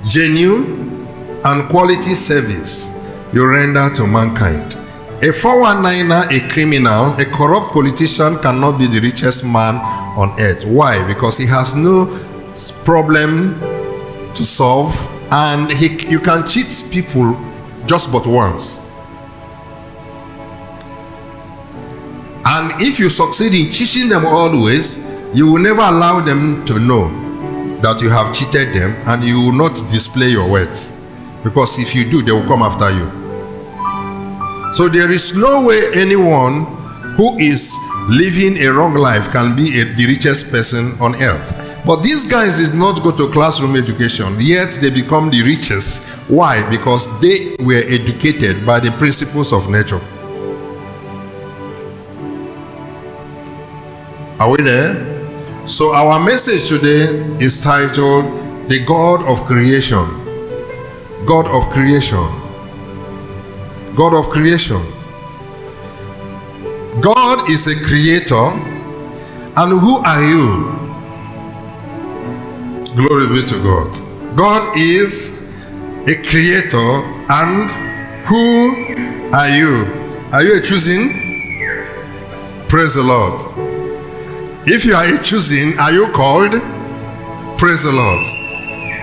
genuine and quality service you render to mankind. A 419er, a criminal, a corrupt politician cannot be the richest man on earth. Why? Because he has no problem to solve, and you can cheat people just but once. And if you succeed in cheating them always, you will never allow them to know that you have cheated them, and you will not display your words. Because if you do, they will come after you. So there is no way anyone who is living a wrong life can be the richest person on earth. But these guys did not go to classroom education, yet they become the richest. Why? Because they were educated by the principles of nature. Are we there? So our message today is titled, The God of Creation. God of Creation. God of Creation. God is a creator, and who are you? Glory be to God. God is a creator, and who are you? Are you a choosing? Praise the Lord. If you are a choosing, are you called? Praise the Lord.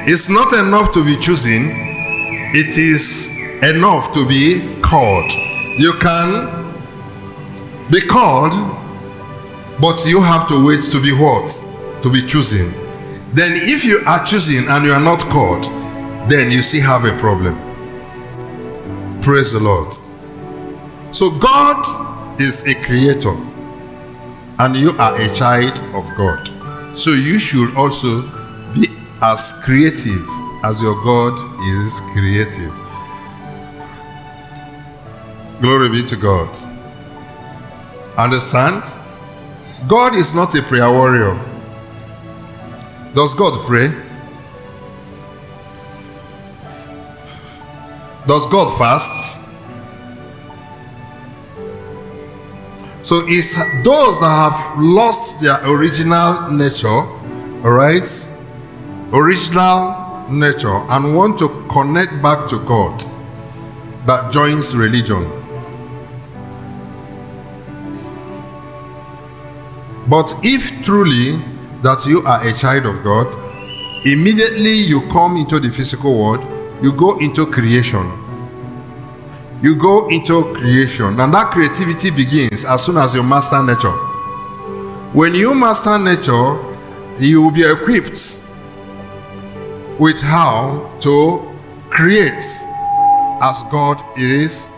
It's not enough to be choosing, it is enough to be called. You can be called, but you have to wait to be what? To be chosen. Then if you are choosing and you are not called, then you still have a problem. Praise the Lord. So God is a creator, and you are a child of God. So you should also be as creative as your God is creative. Glory be to God. Understand? God is not a prayer warrior. Does God pray? Does God fast? So it's those that have lost their original nature, all right? Original nature, and want to connect back to God, that joins religion. But if truly that you are a child of God, immediately you come into the physical world, you go into creation. You go into creation, and that creativity begins as soon as you master nature. When you master nature, you will be equipped with how to create as God is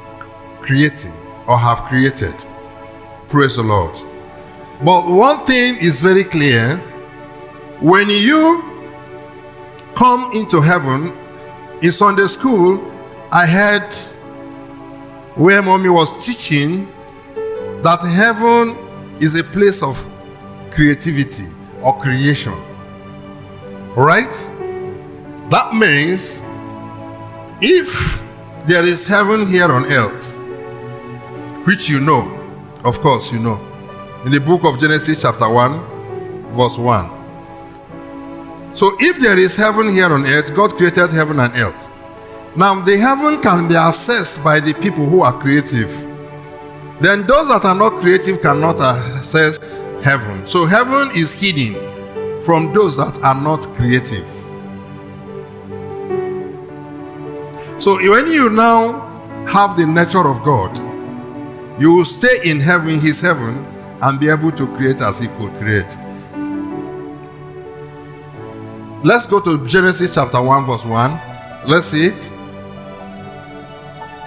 creating or have created. Praise the Lord. But one thing is very clear: when you come into heaven, in Sunday school, I heard where mommy was teaching that heaven is a place of creativity or creation. Right? That means if there is heaven here on earth, which you know, of course you know, in the book of Genesis chapter 1, verse 1. So if there is heaven here on earth, God created heaven and earth. Now the heaven can be accessed by the people who are creative. Then those that are not creative cannot access heaven. So heaven is hidden from those that are not creative. So when you now have the nature of God, you will stay in heaven, his heaven, and be able to create as he could create. Let's go to Genesis chapter 1 verse 1. Let's see it.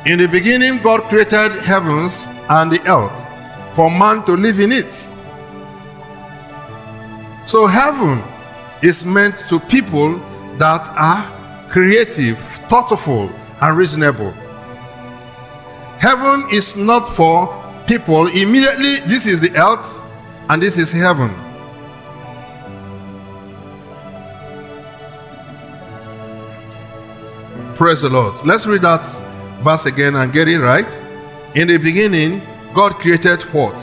In the beginning, God created heavens and the earth for man to live in it. So heaven is meant to people that are creative, thoughtful, and reasonable. Heaven is not for people immediately. This is the earth and this is heaven. Praise the Lord. Let's read that verse again and get it right. In the beginning, God created what?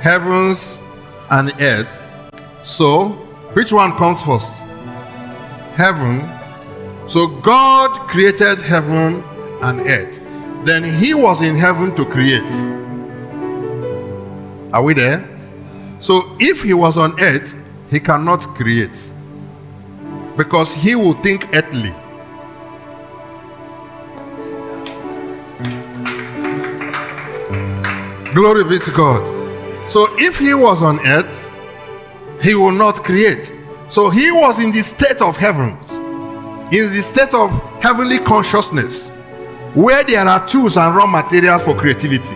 Heavens and earth. So, which one comes first? Heaven So God created heaven and earth. Then he was in heaven to create. Are we there? So if he was on earth, he cannot create, because he will think earthly. Glory be to God. So if he was on earth, he will not create. So he was in the state of heaven, in the state of heavenly consciousness, where there are tools and raw materials for creativity.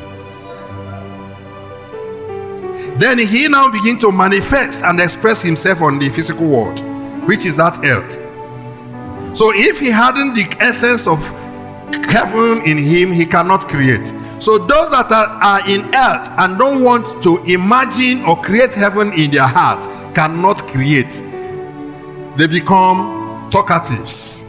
Then he now begins to manifest and express himself on the physical world, which is that earth. So if he hadn't the essence of heaven in him, he cannot create. So those that are in earth and don't want to imagine or create heaven in their heart cannot create. They become talkatives.